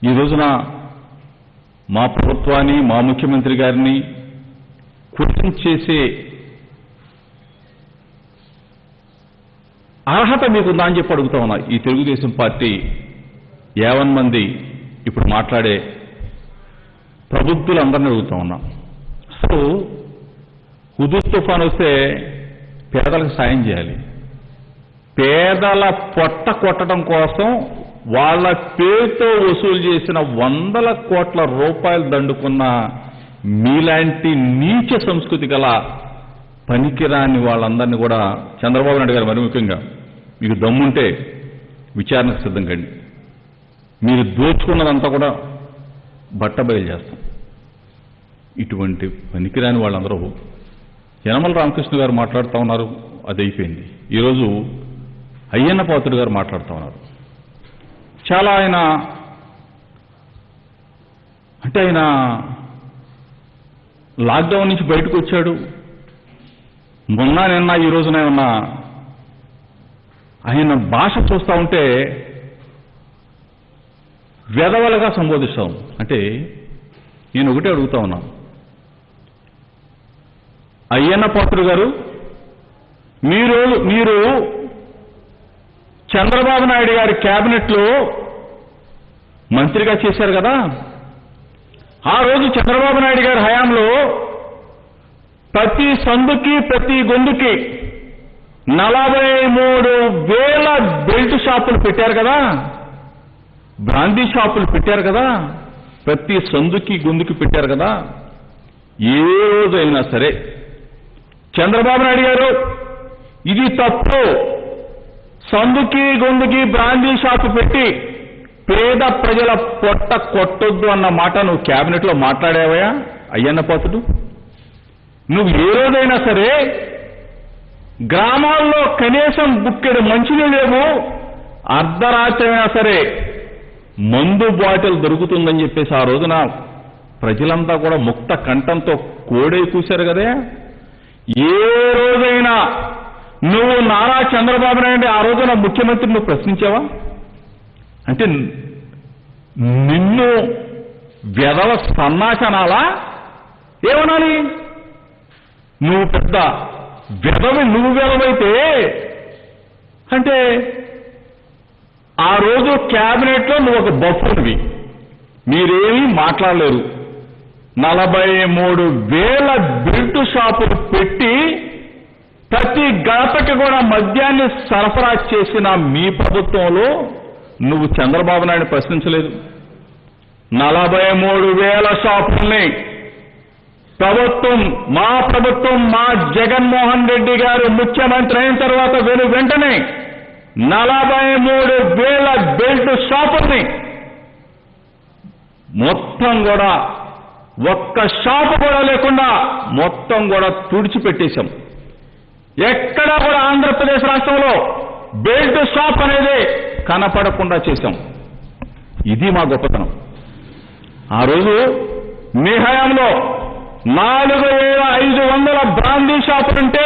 ఈ రోజున మా ప్రభుత్వాన్ని, మా ముఖ్యమంత్రి గారిని క్వశ్చన్ చేసే అర్హత మీకుందా అని చెప్పి అడుగుతా ఉన్నా. ఈ తెలుగుదేశం పార్టీ 50 మంది ఇప్పుడు మాట్లాడే ప్రబుద్ధులందరినీ అడుగుతా ఉన్నా. సో హుదూద్ తుఫాన్ వస్తే పేదలకు సాయం చేయాలి. పేదల పొట్ట కొట్టడం కోసం వాళ్ళ పేరుతో వసూలు చేసిన 100 కోట్ల రూపాయలు దండుకున్న మీలాంటి నీచ సంస్కృతి గల పనికిరాని వాళ్ళందరినీ కూడా చంద్రబాబు నాయుడు గారు మరి ముఖ్యంగా మీకు దమ్ముంటే విచారణకు సిద్ధం కండి. మీరు దోచుకున్నదంతా కూడా బట్టబయలు చేస్తాం. ఇటువంటి పనికిరాని వాళ్ళందరూ యనమల రామకృష్ణ గారు మాట్లాడుతూ ఉన్నారు, అది అయిపోయింది. ఈరోజు అయ్యన్న పాత్రుడు గారు మాట్లాడుతూ ఉన్నారు. చాలా ఆయన లాక్డౌన్ నుంచి బయటకు వచ్చాడు. మొన్న నిన్న ఈ రోజున ఏమన్నా ఆయన భాష చూస్తూ ఉంటే వెధవలుగా సంబోధిస్తాం. అంటే నేను ఒకటే అడుగుతా ఉన్నా, అయ్యన్న పాత్రుడు గారు, మీరు చంద్రబాబు నాయుడు గారి క్యాబినెట్లో మంత్రిగా చేశారు కదా, ఆ రోజు చంద్రబాబు నాయుడు గారి హయాంలో ప్రతి సందుకి ప్రతి గొంతుకి 43,000 బెల్ట్ షాపులు పెట్టారు కదా, బ్రాందీ షాపులు పెట్టారు కదా, ప్రతి సందుకి గొంతుకి పెట్టారు కదా. ఏ రోజైనా సరే చంద్రబాబు నాయుడు గారు ఇది తప్పు, సందుకి గొంతుకి బ్రాందీ షాపు పెట్టి పేద ప్రజల పొట్ట కొట్టొద్దు అన్న మాట నువ్వు క్యాబినెట్లో మాట్లాడావయా అయ్యన్న పాత్రుడు? నువ్వు ఏ రోజైనా సరే గ్రామాల్లో కనీసం బుక్కెడు మంచినీళ్ళు లేవు, అర్ధరాత్రి అయినా సరే మందు బాటిల్ దొరుకుతుందని చెప్పేసి ఆ రోజున ప్రజలంతా కూడా ముక్త కంఠంతో కోడై కూశారు కదా. ఏ రోజైనా నువ్వు నారా చంద్రబాబు నాయుడు ఆ రోజున ముఖ్యమంత్రి నువ్వు ప్రశ్నించావా? అంటే నిన్ను వెధవ సన్నాసనాలా ఏమనాలి? నువ్వు పెద్ద వెధవి, నువ్వు వెధవైతే అంటే ఆ రోజు క్యాబినెట్లో నువ్వు ఒక బఫూన్వి, మీరేమీ మాట్లాడలేరు. 43,000 బెల్ట్ షాపులు పెట్టి ప్రతి గడపకి కూడా మద్యాన్ని సరఫరా చేసిన మీ ప్రభుత్వంలో నువ్వు చంద్రబాబు నాయుడు ప్రశ్నించలేదు. 43,000 షాపుల్ని మా ప్రభుత్వం మా జగన్మోహన్ రెడ్డి గారు ముఖ్యమంత్రి అయిన తర్వాత వెంటనే 43,000 బెల్ట్ షాపుల్ని మొత్తం కూడా ఒక్క షాపు కూడా లేకుండా మొత్తం కూడా తుడిచిపెట్టేశాం. ఎక్కడా కూడా ఆంధ్రప్రదేశ్ రాష్ట్రంలో బెల్ట్ షాప్ అనేది కనపడకుండా చేశాం. ఇది మా గొప్పతనం. ఆ రోజు మీ హయాంలో 4,500 బ్రాందీ షాపులుంటే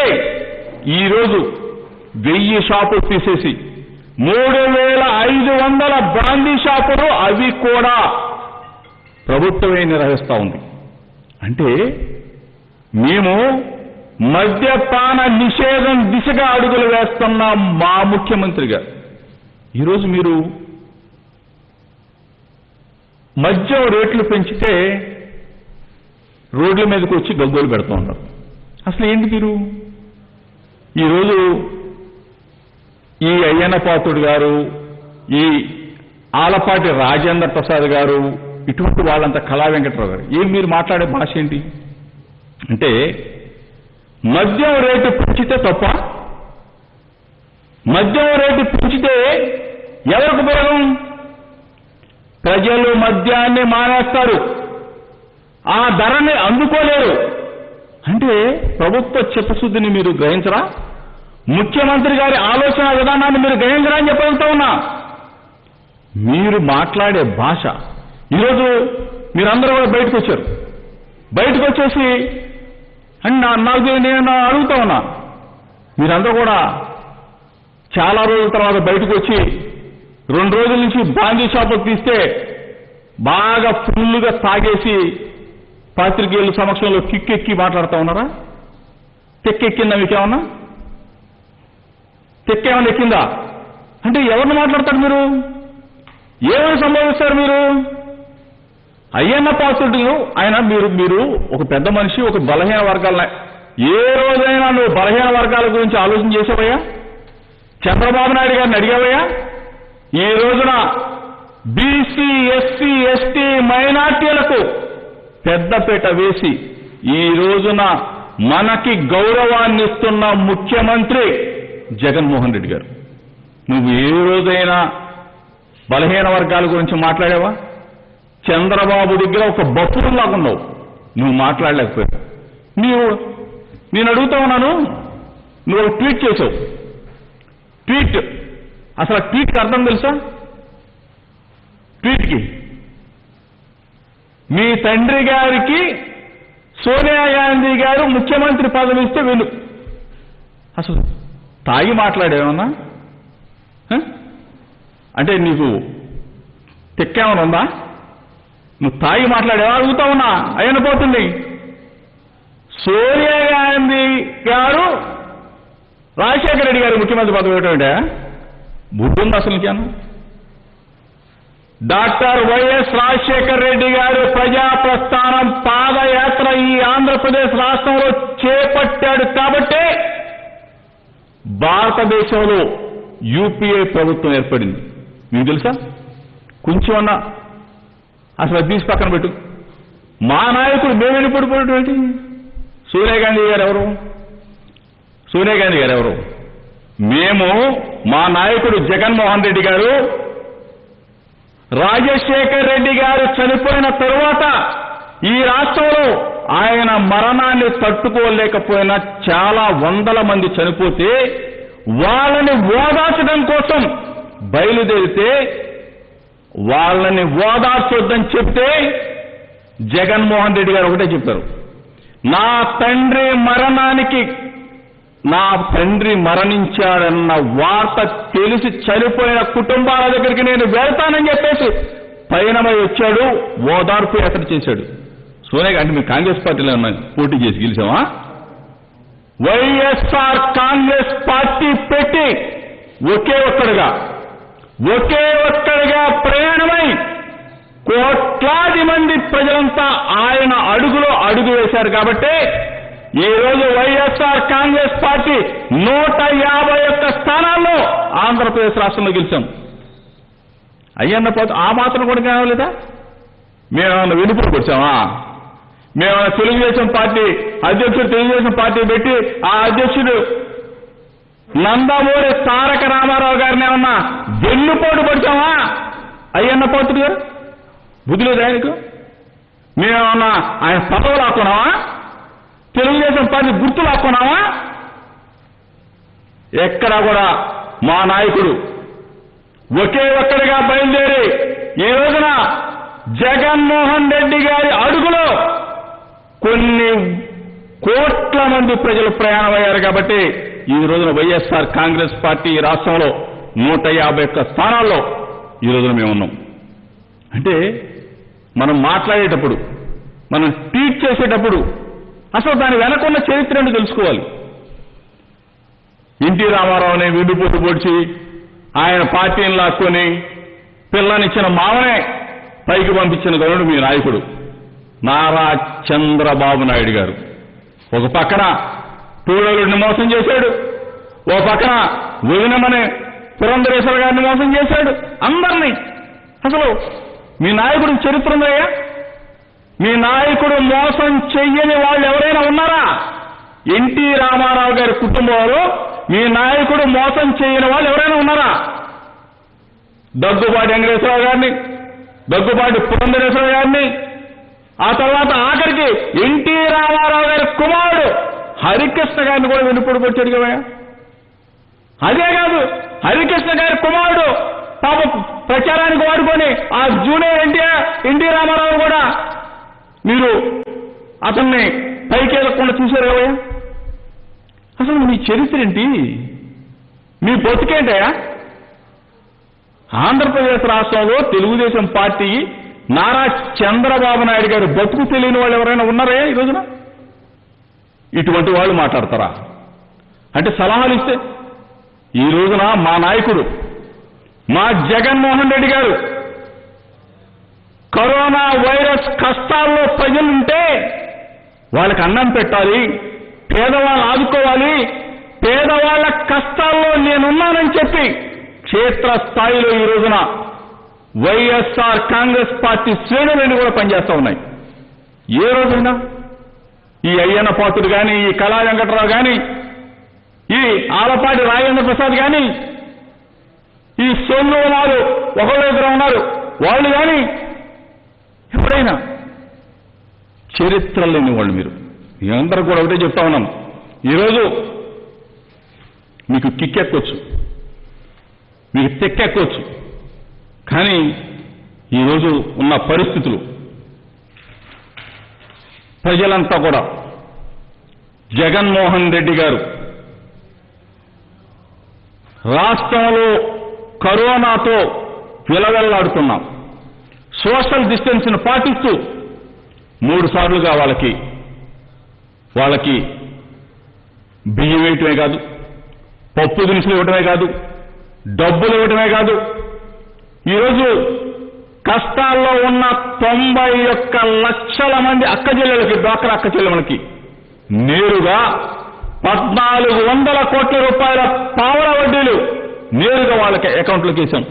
ఈరోజు 1000 షాపులు తీసేసి 3,500 బ్రాందీ షాపులు అవి కూడా ప్రభుత్వమే నిర్వహిస్తూ ఉంది. అంటే మేము మద్యపాన నిషేధం దిశగా అడుగులు వేస్తున్న మా ముఖ్యమంత్రి గారు ఈరోజు మీరు మద్యం రేట్లు పెంచితే రోడ్ల మీదకి వచ్చి గగ్గోలు పెడుతూ ఉన్నారు. అసలు ఏంటి మీరు ఈరోజు ఈ అయ్యన్న పాత్రుడు గారు, ఈ ఆలపాటి రాజేంద్ర ప్రసాద్ గారు, ఇటువంటి వాళ్ళంతా కళా వెంకటరావు గారు ఏం మీరు మాట్లాడే భాష ఏంటి? అంటే మద్యం రేటు పెంచితే తప్ప? మద్యం రేటు పెంచితే ఎవరికి ఉపయోగం? ప్రజలు మద్యాన్ని మానేస్తారు, ఆ ధరని అందుకోలేరు. అంటే ప్రభుత్వ చిత్తశుద్ధిని మీరు గ్రహించరా? ముఖ్యమంత్రి గారి ఆలోచన విధానాన్ని మీరు గ్రహించరా అని చెప్పగలుగుతా ఉన్నా. మీరు మాట్లాడే భాష ఈరోజు మీరందరూ కూడా బయటకు వచ్చారు. బయటకు వచ్చేసి నేను అడుగుతా ఉన్నా, మీరందరూ కూడా చాలా రోజుల తర్వాత బయటకు వచ్చి 2 రోజుల నుంచి బ్రాందీ షాపులు తీస్తే బాగా ఫుల్లుగా తాగేసి పాత్రికేయుల సమక్షంలో కిక్కెక్కి మాట్లాడుతూ ఉన్నారా? తెక్కెక్కిందా మీకేమన్నా? తెక్కేమన్నా ఎక్కిందా? అంటే ఎవరిని మాట్లాడతారు మీరు? ఏమని సంభవిస్తారు మీరు? అయ్యన్న పాత్రుడు ఆయన మీరు ఒక పెద్ద మనిషి, ఒక బలహీన వర్గాల ఏ రోజైనా నువ్వు బలహీన వర్గాల గురించి ఆలోచన చేసావయ్యా? చంద్రబాబు నాయుడు గారిని అడిగావయ్యా? ఈ రోజున బీసీ, ఎస్సీ, ఎస్టీ, మైనార్టీలకు పెద్దపీట వేసి ఈ రోజున మనకి గౌరవాన్ని ఇస్తున్న ముఖ్యమంత్రి జగన్మోహన్ రెడ్డి గారు. నువ్వు ఏ రోజైనా బలహీన వర్గాల గురించి మాట్లాడావా? చంద్రబాబు దగ్గర ఒక బఫూన్లాగా ఉన్నావు, నువ్వు మాట్లాడలేకపోయావు. నేను అడుగుతా ఉన్నాను, నువ్వు ఒక ట్వీట్ చేసావు. ట్వీట్ అసలు ట్వీట్కి అర్థం తెలుసా? ట్వీట్కి మీ తండ్రి గారికి సోనియా గాంధీ గారు ముఖ్యమంత్రి పదవి ఇస్తే వెళ్ళు. అసలు తాగి మాట్లాడేమన్నా? అంటే నీకు తెక్కేమన్నా ఉందా? నువ్వు తాగి మాట్లాడేవా అడుగుతా ఉన్నా. అయ్యన పోతుంది. సోనియా గాంధీ గారు రాజశేఖర రెడ్డి గారు ముఖ్యమంత్రి పదవి ఏమిటంటే బుద్ధుంది అసలు ఇంకేనా? డాక్టర్ వైఎస్ రాజశేఖర రెడ్డి గారు ప్రజా ప్రస్థానం పాదయాత్ర ఈ ఆంధ్రప్రదేశ్ రాష్ట్రంలో చేపట్టాడు కాబట్టే భారతదేశంలో యూపీఏ ప్రభుత్వం ఏర్పడింది. మీకు తెలుసా? కొంచెం అన్నా అసలు తీసి పక్కన పెట్టు. మా నాయకుడు మేము వెళ్ళిపడిపోయేటువంటి సోనియా గాంధీ గారు ఎవరు? సోనియా గాంధీ గారు ఎవరు? మేము మా నాయకుడు జగన్మోహన్ రెడ్డి గారు రాజశేఖర్ రెడ్డి గారు చనిపోయిన తరువాత ఈ రాష్ట్రంలో ఆయన మరణాన్ని తట్టుకోలేకపోయినా చాలా వందల మంది చనిపోతే వాళ్ళని ఓదార్చడం కోసం బయలుదేరితే వాళ్ళని ఓదార్చొద్దని చెప్తే జగన్మోహన్ రెడ్డి గారు ఒకటే చెప్పారు, నా తండ్రి మరణించాడన్న వార్త తెలిసి చనిపోయిన కుటుంబాల దగ్గరికి నేను వెళ్తానని చెప్పేసి పయనమై వచ్చాడు, ఓదార్పు యాత్ర చేశాడు. సోనియా అంటే మీరు కాంగ్రెస్ పార్టీలో పోటీ చేసి గెలిచామా? వైఎస్ఆర్ కాంగ్రెస్ పార్టీ పెట్టి ఒకే ఒక్కడిగా ప్రయాణమై కోట్లాది మంది ప్రజలంతా ఆయన అడుగులో అడుగు వేశారు కాబట్టి ఈ రోజు వైఎస్ఆర్ కాంగ్రెస్ పార్టీ 151 స్థానాల్లో ఆంధ్రప్రదేశ్ రాష్ట్రంలో గెలిచాం. అయ్యన్న పోతే ఆ మాత్రం కూడా కావాలేదా? మేమేమన్నా వెనుపుకు వచ్చామా? మేమన్నా తెలుగుదేశం పార్టీ పెట్టి ఆ అధ్యక్షుడు నందమూరి తారక రామారావు గారిని ఏమన్నా వెన్నుపోటు పడిచామా? అయ్యన్న పోతుడు గారు బుద్ధి లేదు ఆయనకు. మేమేమన్నా ఆయన పదవులు ఆకున్నావా? తెలుగుదేశం పార్టీ గుర్తులు ఆకున్నావా? ఎక్కడా కూడా మా నాయకుడు ఒకే ఒక్కడిగా బయలుదేరి ఈ రోజున జగన్మోహన్ రెడ్డి గారి అడుగులో కొన్ని కోట్ల మంది ప్రజలు ప్రయాణమయ్యారు కాబట్టి ఈ రోజున వైఎస్ఆర్ కాంగ్రెస్ పార్టీ రాష్ట్రంలో 151 స్థానాల్లో ఈ రోజున మేమున్నాం. అంటే మనం మాట్లాడేటప్పుడు, మనం ట్వీట్ చేసేటప్పుడు అసలు దాని వెనకున్న చరిత్ర ఏంటో తెలుసుకోవాలి. ఎన్టీ రామారావుని వెన్నుపోటు పొడిచి ఆయన పార్టీని లాక్కొని పిల్లనిచ్చిన మావనే పైకి పంపించిన గౌరవుడు మీ నాయకుడు నారా చంద్రబాబు నాయుడు గారు. ఒక పక్కన టూడోలుడిని మోసం చేశాడు, ఓ పక్కన వదినమని పురంధరేశ్వర గారిని మోసం చేశాడు. అందరినీ అసలు మీ నాయకుడికి చరిత్ర ఉందయ్యా? మీ నాయకుడు మోసం చెయ్యని వాళ్ళు ఎవరైనా ఉన్నారా? ఎన్టీ రామారావు గారి కుటుంబంలో మీ నాయకుడు మోసం చేయని వాళ్ళు ఎవరైనా ఉన్నారా? దగ్గుబాటి వెంకటేశ్వరరావు గారిని, దగ్గుబాటి పురంధరేశ్వర గారిని, ఆ తర్వాత ఆఖరికి ఎన్టీ రామారావు గారి కుమారుడు హరికృష్ణ గారిని కూడా వెనుపడి పొడిచాడు కదా. అదే కాదు, హరికృష్ణ గారి కుమారుడు పాప ప్రచారానికి వాడుకొని ఆ జూనియర్ ఎన్టీ రామారావు కూడా మీరు అతన్ని పైకెళ్ళకుండా చూశారు కదా. అసలు మీ చరిత్ర ఏంటి? మీ బతుకేంటయా? ఆంధ్రప్రదేశ్ రాష్ట్రంలో తెలుగుదేశం పార్టీ నారా చంద్రబాబు నాయుడు గారు బతుకు తెలియని వాళ్ళు ఎవరైనా ఉన్నారా ఈ రోజున? ఇటువంటి వాళ్ళు మాట్లాడతారా? అంటే సలహాలు ఇస్తే ఈ రోజున మా నాయకుడు మా జగన్మోహన్ రెడ్డి గారు కరోనా వైరస్ కష్టాల్లో ప్రజలుంటే వాళ్ళకి అన్నం పెట్టాలి, పేదవాళ్ళు ఆదుకోవాలి, పేదవాళ్ల కష్టాల్లో నేనున్నానని చెప్పి క్షేత్రస్థాయిలో ఈ రోజున వైఎస్ఆర్ కాంగ్రెస్ పార్టీ శ్రేణులన్నీ కూడా పనిచేస్తూ ఉన్నాయి. ఏ రోజైనా ఈ అయ్యన్న పాత్రుడు కానీ, ఈ కళా వెంకటరావు కానీ, ఈ ఆలపాటి రాజేంద్ర ప్రసాద్ కానీ, ఈ సోము ఉన్నారు, ఒకళ్ళు ఇద్దరు ఉన్నారు, వాళ్ళు కానీ ఎప్పుడైనా చరిత్ర లేని వాళ్ళు మీరు. మీ అందరూ కూడా ఒకటే చెప్తా ఉన్నాం, ఈరోజు మీకు కిక్కెక్కొచ్చు, మీకు తెక్కెక్కొచ్చు, కానీ ఈరోజు ఉన్న పరిస్థితులు ప్రజలంతా కూడా జగన్మోహన్ రెడ్డి గారు రాష్ట్రంలో కరోనాతో విలవెల్లాడుతున్నాం, సోషల్ డిస్టెన్స్ను పాటిస్తూ 3 సార్లుగా వాళ్ళకి బియ్యం వేయటమే కాదు, పప్పు దినుసులు ఇవ్వటమే కాదు, డబ్బులు ఇవ్వటమే కాదు, ఈరోజు కష్టాల్లో ఉన్న 91 లక్షల మంది అక్కచెల్లెలకి, డ్వాక్రా అక్కచెల్లెలకి నేరుగా 1400 కోట్ల రూపాయల పావలా వడ్డీలు నేరుగా వాళ్ళకి అకౌంట్లోకి వేశాం.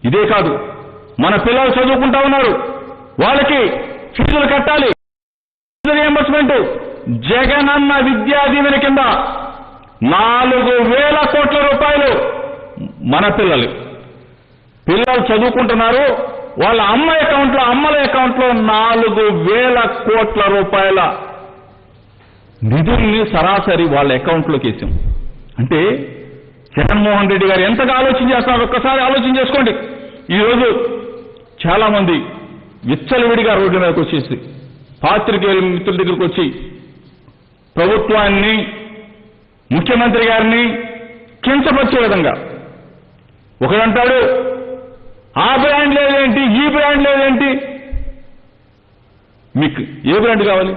ఇదే కాదు, మన పిల్లలు చదువుకుంటా ఉన్నారు, వాళ్ళకి ఫీజులు కట్టాలి, రియంబర్స్మెంట్ జగనన్న విద్యా దీవెన కింద 4000 కోట్ల రూపాయలు మన పిల్లలు చదువుకుంటున్నారు, వాళ్ళ అమ్మల అకౌంట్లో 4000 కోట్ల రూపాయల నిధుల్ని సరాసరి వాళ్ళ అకౌంట్లోకి వేసాం. అంటే జగన్మోహన్ రెడ్డి గారు ఎంతగా ఆలోచన చేస్తున్నారు ఒక్కసారి ఆలోచన చేసుకోండి. ఈరోజు చాలా మంది విచ్చలవిడిగా రోడ్ల మీదకి వచ్చేసి పాత్రికేయుల మిత్రుల దగ్గరికి వచ్చి ప్రభుత్వాన్ని, ముఖ్యమంత్రి గారిని కించపరిచే విధంగా ఒకడంటాడు ఆ బ్రాండ్ లేదేంటి, ఈ బ్రాండ్ లేదేంటి. మీకు ఏ బ్రాండ్ కావాలి?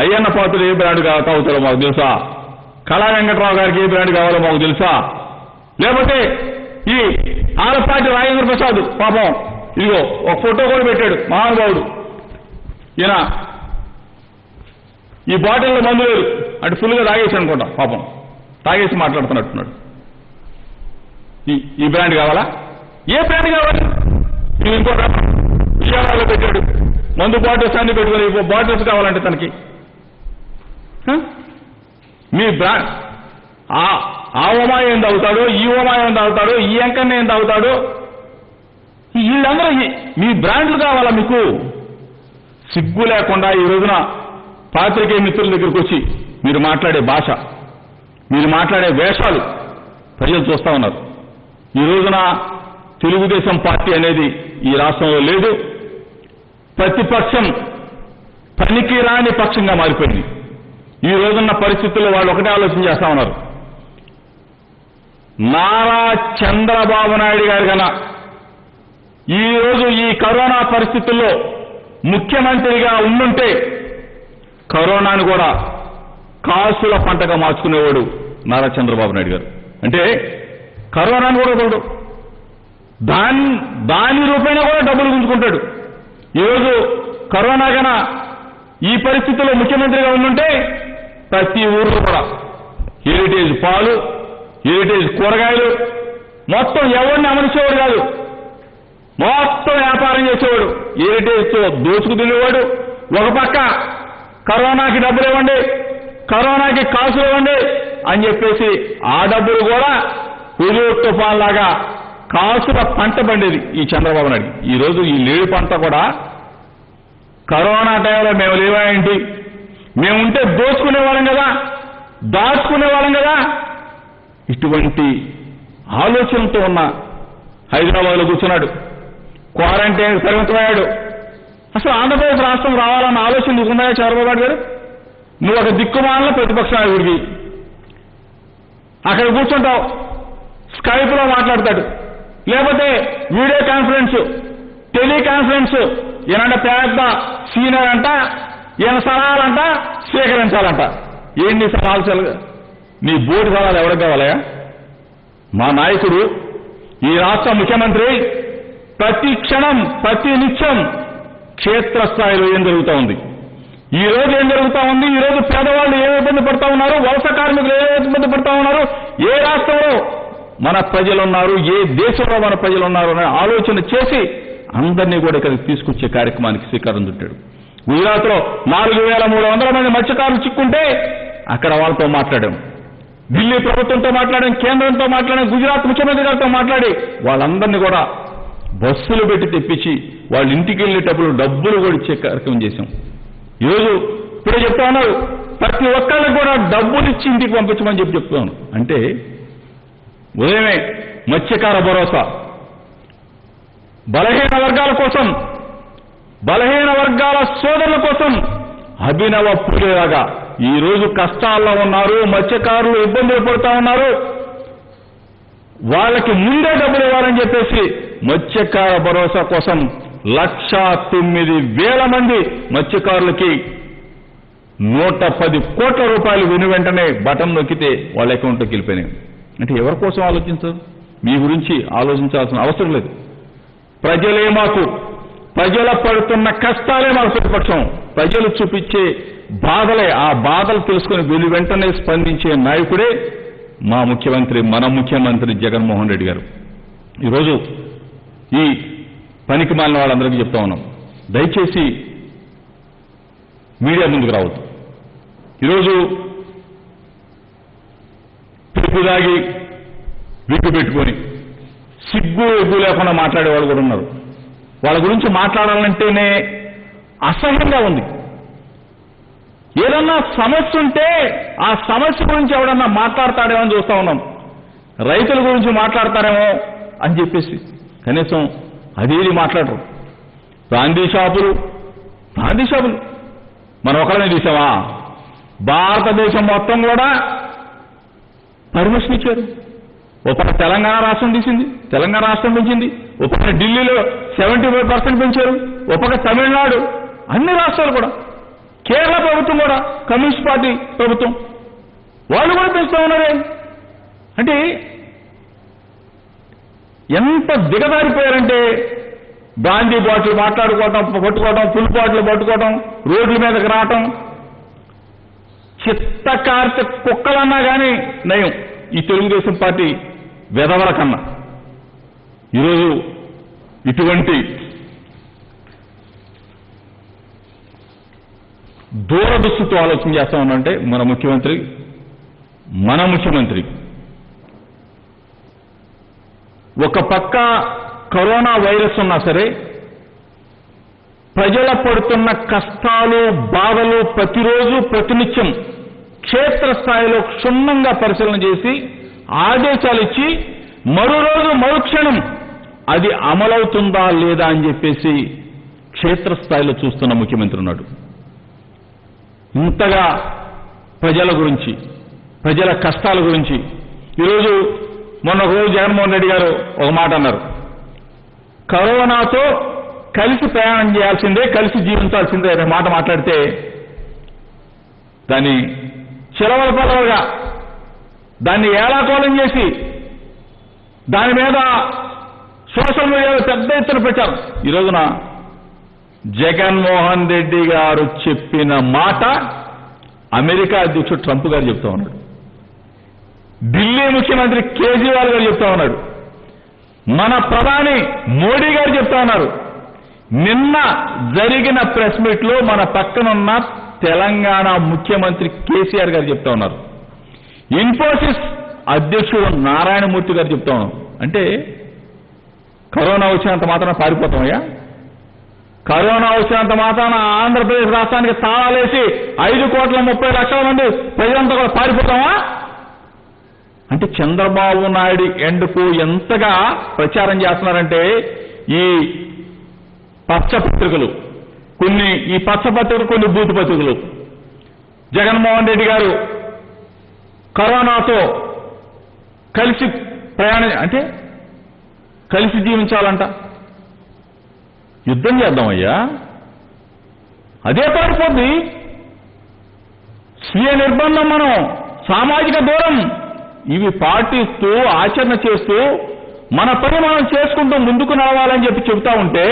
అయ్యన్న పాత్రుడు ఏ బ్రాండ్ కావుతారో మాకు తెలుసా? కళా వెంకటరావు గారికి ఏ బ్రాండ్ కావాలో మాకు తెలుసా? లేకపోతే ఈ ఆలపాటి రాజేంద్ర ప్రసాద్ పాపం ఇదిగో ఒక ఫోటో కూడా పెట్టాడు మహానుభావుడు, ఈయన ఈ బాటిల్లో మందు లేదు అంటే ఫుల్గా తాగేసి అనుకుంటా, పాపం తాగేసి మాట్లాడుతున్నట్టున్నాడు. ఈ బ్రాండ్ కావాలా? ఏ బ్రాండ్ కావాలి? ఇంకో విజయవాడలో పెట్టాడు మందు బాటిల్స్ అన్ని పెట్టుకుని బాటిల్స్ కావాలంటే తనకి మీ బ్రాండ్ ఆ ఉమాయ ఏం తాగుతాడు, ఈ ఉమాయ ఏం తాగుతాడు, ఈ అంకన్న ఏం తాగుతాడు, వీళ్ళందరూ మీ బ్రాండ్లు కావాలా? మీకు సిగ్గు లేకుండా ఈ రోజున పాత్రికేయ మిత్రుల దగ్గరికి వచ్చి మీరు మాట్లాడే భాష, మీరు మాట్లాడే వేషాలు ప్రజలు చూస్తా ఉన్నారు. ఈ రోజున తెలుగుదేశం పార్టీ అనేది ఈ రాష్ట్రంలో లేదు, ప్రతిపక్షం పనికిరాని పక్షంగా మారిపోయింది. ఈ రోజున్న పరిస్థితుల్లో వాళ్ళు ఒకటే ఆలోచన చేస్తా ఉన్నారు, నారా చంద్రబాబు నాయుడు గారు కన్నా ఈరోజు ఈ కరోనా పరిస్థితుల్లో ముఖ్యమంత్రిగా ఉండుంటే కరోనాను కూడా కాసుల పంటగా మార్చుకునేవాడు నారా చంద్రబాబు నాయుడు గారు. అంటే కరోనాను కూడా వదలడు, దాని రూపేణా కూడా డబ్బులు గుంజుకుంటాడు. ఈరోజు కరోనా కన్నా ఈ పరిస్థితుల్లో ముఖ్యమంత్రిగా ఉండుంటే ప్రతి ఊర్లో కూడా హెరిటేజ్ పాలు, హెరిటేజ్ కూరగాయలు మొత్తం ఎవరిని అమర్చేవాడు కాదు, మొత్తం వ్యాపారం చేసేవాడు, హెరిటేజ్తో దోచుకు తినేవాడు. ఒక పక్క కరోనాకి డబ్బులు ఇవ్వండి, కరోనాకి కాసులు ఇవ్వండి అని చెప్పేసి ఆ డబ్బులు కూడా హుదూద్ తుఫాన్ లాగా కాసుల పంట పండేది ఈ చంద్రబాబు నాయుడు. ఈరోజు ఈ లేడి పంట కూడా కరోనా టైంలో మేము లేవాయంటి, మేముంటే దోచుకునేవాళ్ళం కదా, దాచుకునేవాళ్ళం కదా. ఇటువంటి ఆలోచనతో ఉన్న హైదరాబాద్లో కూర్చున్నాడు, క్వారంటైన్ పరిమితమయ్యాడు. అసలు ఆంధ్రప్రదేశ్ రాష్ట్రం రావాలన్న ఆలోచన నీకున్నాయా చంద్రబాబు నాయుడు గారు? నువ్వు ఒక దిక్కుమాలిన ప్రతిపక్ష నాయకుడివి, అక్కడ కూర్చుంటావు, స్కైప్లో మాట్లాడతాడు, లేకపోతే వీడియో కాన్ఫరెన్స్ టెలికాన్ఫరెన్స్ ఈయనంటే పెద్ద సీనియర్ అంట, ఈయన సలహాలంట స్వీకరించాలంట. ఏంటి సలహాలు? నీ బోర్డు సలహాలు ఎవరికి కావాలయా? మా నాయకుడు, ఈ రాష్ట్ర ముఖ్యమంత్రి ప్రతి క్షణం ప్రతి నిత్యం క్షేత్రస్థాయిలో ఏం జరుగుతూ ఉంది, ఈ రోజు ఏం జరుగుతూ ఉంది, ఈ రోజు పేదవాళ్ళు ఏ ఇబ్బంది పడుతూ ఉన్నారు, వలస కార్మికులు ఏ ఇబ్బంది పడుతూ ఉన్నారు, ఏ రాష్ట్రంలో మన ప్రజలు ఉన్నారు, ఏ దేశంలో మన ప్రజలు ఉన్నారు అనే ఆలోచన చేసి అందరినీ కూడా ఇక్కడికి తీసుకొచ్చే కార్యక్రమానికి శ్రీకారం చుట్టాడు. గుజరాత్లో 4,300 మంది మత్స్యకారులు చిక్కుంటే అక్కడ వాళ్ళతో మాట్లాడాం, ఢిల్లీ ప్రభుత్వంతో మాట్లాడాం, కేంద్రంతో మాట్లాడాం, గుజరాత్ ముఖ్యమంత్రి గారితో మాట్లాడి వాళ్ళందరినీ కూడా బస్సులు పెట్టి తెప్పించి వాళ్ళ ఇంటికి వెళ్ళేటప్పుడు డబ్బులు కూడా ఇచ్చే కార్యక్రమం చేశాం. ఈరోజు ఇప్పుడే చెప్తా ఉన్నారు, ప్రతి ఒక్కళ్ళకి కూడా డబ్బులు ఇచ్చి ఇంటికి పంపించమని చెప్తున్నాను. అంటే ఉదయమే మత్స్యకార భరోసా, బలహీన వర్గాల కోసం, బలహీన వర్గాల సోదరుల కోసం అభినవ పూలేలాగా ఈ రోజు కష్టాల్లో ఉన్నారు, మత్స్యకారులు ఇబ్బందులు పడుతూ ఉన్నారు, వాళ్ళకి ముందే డబ్బులు ఇవ్వాలని చెప్పేసి మత్స్యకార భరోసా కోసం 1,09,000 మంది మత్స్యకారులకి 110 కోట్ల రూపాయలు విని వెంటనే బటన్ నొక్కితే వాళ్ళ అకౌంట్లోకి వెళ్ళిపోయినాయి. అంటే ఎవరి కోసం ఆలోచించరు? మీ గురించి ఆలోచించాల్సిన అవసరం లేదు. ప్రజలే మాకు, ప్రజల పడుతున్న కష్టాలే మాకు ప్రతిపక్షం, ప్రజలు చూపించే బాధలే, ఆ బాధలు తెలుసుకుని వెను వెంటనే స్పందించే నాయకుడే మా ముఖ్యమంత్రి, మన ముఖ్యమంత్రి జగన్మోహన్ రెడ్డి గారు. ఈరోజు ఈ పనికి మాలిన వాళ్ళందరికీ చెప్తా ఉన్నాం, దయచేసి మీడియా ముందుకు రావద్దు. ఈరోజు పిలుపు దాగి విగ్గు పెట్టుకొని సిగ్గు ఎగ్గు లేకుండా మాట్లాడే వాళ్ళు కూడా ఉన్నారు. వాళ్ళ గురించి మాట్లాడాలంటేనే అసహ్యంగా ఉంది. ఏదన్నా సమస్య ఉంటే ఆ సమస్య గురించి ఎవడన్నా మాట్లాడతాడేమో అని చూస్తా ఉన్నాం, రైతుల గురించి మాట్లాడతారేమో అని చెప్పేసి కనీసం అదేది మాట్లాడరు. గాంధీ షాపులు మనం ఒకరినే తీసామా? భారతదేశం మొత్తం కూడా పర్మిషన్ ఇచ్చారు. ఒక పక్క తెలంగాణ రాష్ట్రం తీసింది, తెలంగాణ రాష్ట్రం పెంచింది, ఒక పక్క ఢిల్లీలో 75% పెంచారు, ఒక పక్క తమిళనాడు, అన్ని రాష్ట్రాలు కూడా, కేరళ ప్రభుత్వం కూడా, కమ్యూనిస్ట్ పార్టీ ప్రభుత్వం వాళ్ళు కూడా పెంచుతూ ఉన్నారే. అంటే ఎంత దిగజారిపోయారంటే గాంధీ బాటిల్ మాట్లాడుకోవటం, పట్టుకోవడం, ఫుల్ బాటిల్ పట్టుకోవడం, రోడ్ల మీదకి రావటం, చిత్తకార్తె కుక్కలన్నా కానీ నయం ఈ తెలుగుదేశం పార్టీ వెధవల కన్నా. ఈరోజు ఇటువంటి దూరదృష్టితో ఆలోచన చేస్తా ఉన్నారంటే మన ముఖ్యమంత్రి ఒక పక్క కరోనా వైరస్ ఉన్నా సరే ప్రజల పడుతున్న కష్టాలు బాధలు ప్రతిరోజు ప్రతినిత్యం క్షేత్రస్థాయిలో క్షుణ్ణంగా పరిశీలన చేసి ఆదేశాలు ఇచ్చి మరో రోజు మరుక్షణం అది అమలవుతుందా లేదా అని చెప్పేసి క్షేత్రస్థాయిలో చూస్తున్న ముఖ్యమంత్రి ఉన్నాడు. ఇంతగా ప్రజల గురించి, ప్రజల కష్టాల గురించి ఈరోజు మొన్న ఒక రోజు జగన్మోహన్ రెడ్డి గారు ఒక మాట అన్నారు, కరోనాతో కలిసి ప్రయాణం చేయాల్సిందే, కలిసి జీవించాల్సిందే అనే మాట మాట్లాడితే దాన్ని చిలవలపలవగా దాన్ని ఏలాకోలం చేసి దాని మీద సోషల్ మీడియాలో పెద్ద ఎత్తున పెట్టారు. ఈ రోజున జగన్మోహన్ రెడ్డి గారు చెప్పిన మాట అమెరికా అధ్యక్షుడు ట్రంప్ గారు చెప్తా ఉన్నాడు, ఢిల్లీ ముఖ్యమంత్రి కేజ్రీవాల్ గారు చెప్తా ఉన్నాడు, మన ప్రధాని మోడీ గారు చెప్తా ఉన్నారు. నిన్న జరిగిన ప్రెస్ మీట్ లో మన పక్కనున్న తెలంగాణ ముఖ్యమంత్రి కేసీఆర్ గారు చెప్తా ఉన్నారు, ఇన్ఫోసిస్ అధ్యక్షుడు నారాయణమూర్తి గారు చెప్తా ఉన్నారు. అంటే కరోనా వచ్చినంత మాత్రాన పారిపోతామయ్యా? కరోనా వచ్చినంత మాత్రాన ఆంధ్రప్రదేశ్ రాష్ట్రానికి తాళాలేసి 5,30,00,000 మంది ప్రజలంతా కూడా పారిపోతామా? అంటే చంద్రబాబు నాయుడు ఎండ్కు ఎంతగా ప్రచారం చేస్తున్నారంటే ఈ పచ్చపత్రికలు కొన్ని బూతు పత్రికలు జగన్మోహన్ రెడ్డి గారు కరోనాతో కలిసి ప్రయాణం అంటే కలిసి జీవించాలంట, యుద్ధం చేద్దామయ్యా, అదే పారిపోద్ది. స్వీయ నిర్బంధం, మనం సామాజిక దూరం ఇవి పాటిస్తూ ఆచరణ చేస్తూ మన పని మనం చేసుకుంటూ ముందుకు నడవాలని చెప్పి చెబుతా ఉంటే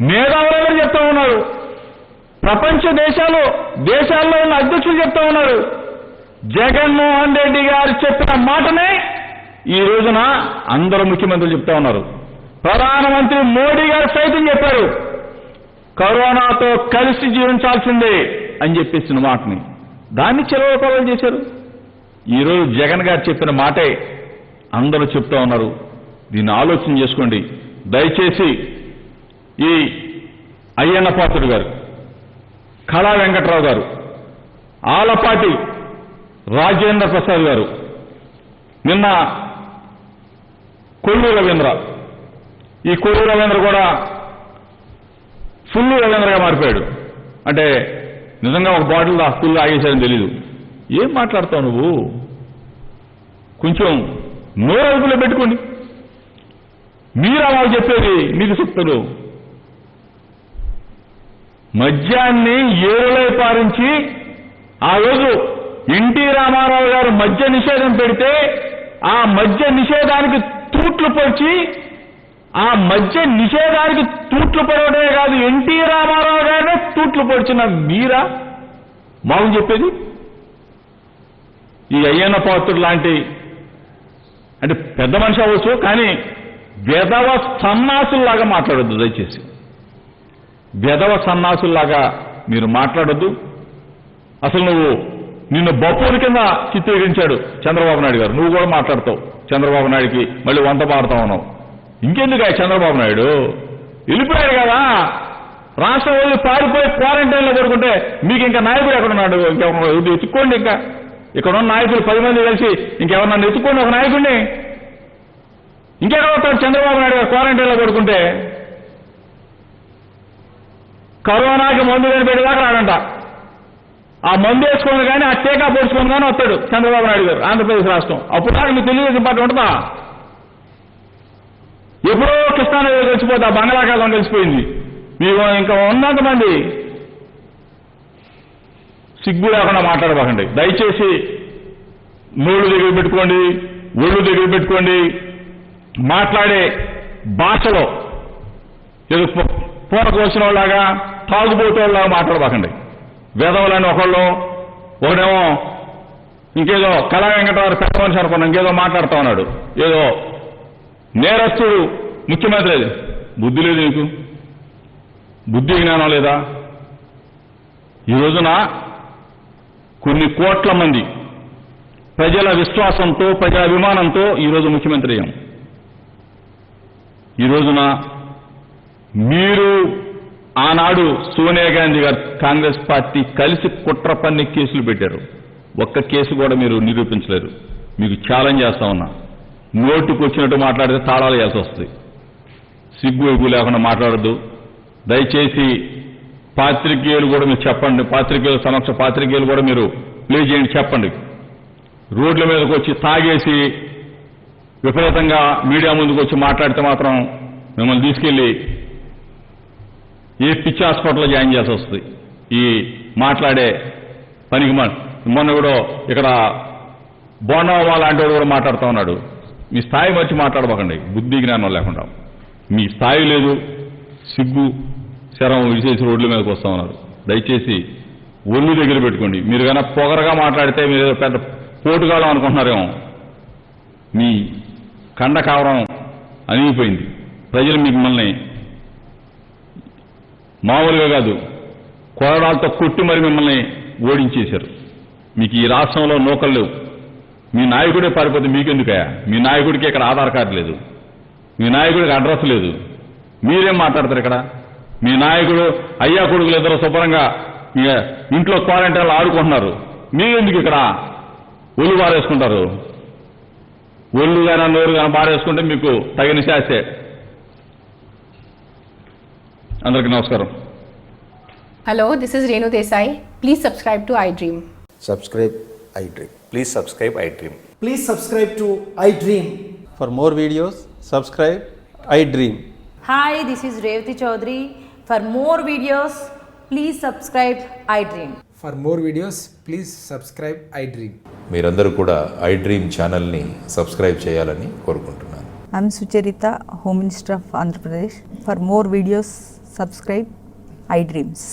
మేధావులు చెప్తా ఉన్నారు, ప్రపంచ దేశాల్లో ఉన్న అధ్యక్షులు చెప్తా ఉన్నారు. జగన్మోహన్ రెడ్డి గారు చెప్పిన మాటనే ఈ రోజున అందరూ ముఖ్యమంత్రులు చెప్తా ఉన్నారు. ప్రధానమంత్రి మోడీ గారు సైతం చెప్పారు, కరోనాతో కలిసి జీవించాల్సిందే అని చెప్పేసిన మాటని, దాన్ని చెలవకొలలు చేశారు. ఈరోజు జగన్ గారు చెప్పిన మాటే అందరూ చెప్తా ఉన్నారు. దీన్ని ఆలోచన చేసుకోండి దయచేసి. ఈ అయ్యన్న పాత్రుడు గారు, కళా వెంకట్రావు గారు, ఆలపాటి రాజేంద్ర ప్రసాద్ గారు, నిన్న కొల్లు రవీంద్ర, ఈ కొల్లు రవీంద్ర కూడా ఫుల్లు రవీంద్రగా మారిపోయాడు. అంటే నిజంగా ఒక బాటిల్ ఫుల్ ఆగేశారని తెలీదు. ఏం మాట్లాడతావు నువ్వు? కొంచెం నోరు అదుపులో పెట్టుకోండి. మీరు అలా చెప్పేది మీకు చెప్తారు. మద్యాన్ని ఏరులై పారించి ఆ రోజు ఎన్టీ రామారావు గారు మద్య నిషేధం పెడితే ఆ మద్య నిషేధానికి తూట్లు పొడిచి, ఆ మద్య నిషేధానికి తూట్లు పడవడమే కాదు ఎన్టీ రామారావు గారినే తూట్లు పొడిచిన మీరా మాకు చెప్పేది? ఈ అయ్యన్న పాత్రుడు లాంటి, అంటే పెద్ద మనిషి అవ్వచ్చు కానీ వెధవ సన్నాసుల్లాగా మాట్లాడొద్దు దయచేసి. వెధవ సన్నాసుల్లాగా మీరు మాట్లాడొద్దు. అసలు నిన్ను బొప్పూరి కింద చిత్రీకరించాడు చంద్రబాబు నాయుడు గారు. నువ్వు కూడా మాట్లాడతావు చంద్రబాబు నాయుడికి, మళ్ళీ వంత పాడుతా ఉన్నావు. ఇంకెందుకు చంద్రబాబు నాయుడు వెళ్ళిపోయాడు కదా, రాష్ట్రం వదిలి పారిపోయి క్వారంటైన్లో పడుకుంటే మీకు ఇంకా నాయకుడు ఎక్కడున్నాడు? ఇంకెవరు ఎత్తుక్కోండి. ఇంకా ఇక్కడ ఉన్న నాయకులు 10 మంది కలిసి ఇంకెవరన్నా ఎత్తుక్కోండి ఒక నాయకుడిని. ఇంకెక్కడ వస్తాడు చంద్రబాబు నాయుడు గారు క్వారంటైన్లో పడుకుంటే? కరోనాకి మందు కనిపెట్టేదాకా రాడంట. ఆ మందు వేసుకొని కానీ ఆ టీకా పోడ్చుకొని కానీ వస్తాడు చంద్రబాబు నాయుడు గారు ఆంధ్రప్రదేశ్ రాష్ట్రం. అప్పుడు దాకా మీకు తెలుగుదేశం పార్టీ ఉంటుందా? ఎప్పుడో కృష్ణానది కలిసిపోతే ఆ బంగాళాఖాతం కలిసిపోయింది. మీకు ఇంకా ఉన్నంతమంది సిగ్గు లేకుండా మాట్లాడబాకండి దయచేసి. నోళ్ళు దగ్గర పెట్టుకోండి, ఒళ్ళు దగ్గర పెట్టుకోండి. మాట్లాడే భాషలో ఏదో పూర కోసిన వాళ్ళలాగా తాగుబోతే వాళ్ళలాగా మాట్లాడబాకండి. వేదవులని ఒకడేమో ఇంకేదో కళా వెంకటరావు పెద్ద మనిషి అనుకున్నా ఇంకేదో మాట్లాడుతూ ఉన్నాడు. ఏదో నేరస్తుడు ముఖ్యమంత్రి. బుద్ధి లేదు నీకు? బుద్ధి జ్ఞానం లేదా? ఈ రోజున కొన్ని కోట్ల మంది ప్రజల విశ్వాసంతో, ప్రజల అభిమానంతో ఈరోజు ముఖ్యమంత్రి అయ్యాం. ఈ రోజున మీరు ఆనాడు సోనియా గాంధీ గారు, కాంగ్రెస్ పార్టీ కలిసి కుట్ర పన్ని కేసులు పెట్టారు. ఒక్క కేసు కూడా మీరు నిరూపించలేరు. మీకు ఛాలెంజ్ చేస్తా ఉన్నా, నోటుకు వచ్చినట్టు మాట్లాడితే తాళాలు వేయాల్సి వస్తుంది. సిగ్గు ఎగ్గు లేకుండా మాట్లాడద్దు దయచేసి. పాత్రికేయులు కూడా మీరు చెప్పండి, పాత్రికేయుల సమక్ష పాత్రికేయులు కూడా మీరు ప్లే చేయండి, చెప్పండి. రోడ్ల మీదకి వచ్చి తాగేసి విపరీతంగా మీడియా ముందుకు వచ్చి మాట్లాడితే మాత్రం మిమ్మల్ని తీసుకెళ్లి ఏ పిచ్చి హాస్పిటల్లో జాయిన్ చేయాల్సి వస్తుంది. ఈ మాట్లాడే పనికి మొన్న కూడా ఇక్కడ బోండమ్మ లాంటి వాడు కూడా మాట్లాడుతూ ఉన్నాడు. మీ స్థాయి మర్చి మాట్లాడబోకండి, బుద్ధి జ్ఞానం లేకుండా. మీ స్థాయి లేదు, సిగ్గు శరం విసేసి రోడ్ల మీదకి వస్తూ ఉన్నారు. దయచేసి ఒళ్ళు దగ్గర పెట్టుకోండి. మీరు కన్నా పొగరగా మాట్లాడితే మీరు ఏదో పెద్ద పోటుగాలం అనుకుంటున్నారేమో. మీ కండ కావరం అణిగిపోయింది. ప్రజలు మిమ్మల్ని మామూలుగా కాదు కొరడాలతో కొట్టి మరి మిమ్మల్ని ఓడించేశారు. మీకు ఈ రాష్ట్రంలో నూకలు లేవు. మీ నాయకుడే పారిపోతే మీకెందుకయా? మీ నాయకుడికి ఇక్కడ ఆధార్ కార్డు లేదు, మీ నాయకుడికి అడ్రస్ లేదు. మీరేం మాట్లాడతారు ఇక్కడ? మీ నాయకుడు అయ్యా కొడుకులు ఇద్దరు శుభ్రంగా ఇంట్లో క్వారంటైన్లో ఆడుకుంటున్నారు. మీరెందుకు ఇక్కడ ఒళ్ళు బారేసుకుంటారు? ఒళ్ళు కానీ నోరు కానీ బారేసుకుంటే మీకు తగిన శాస్త్రే. అందరికీ నమస్కారం. Hello, this is Renu Desai. Please subscribe to iDream. Subscribe iDream. Please subscribe iDream. Please subscribe to iDream. For more videos, subscribe iDream. Hi, this is Revati Chaudhary. For more videos, please subscribe iDream. For more videos, please subscribe iDream. మీరందరూ కూడా iDream ఛానల్ని subscribe చేయాలని కోరుకుంటున్నాను. I'm Sucharita, Home Minister of Andhra Pradesh. For more videos, subscribe iDreams.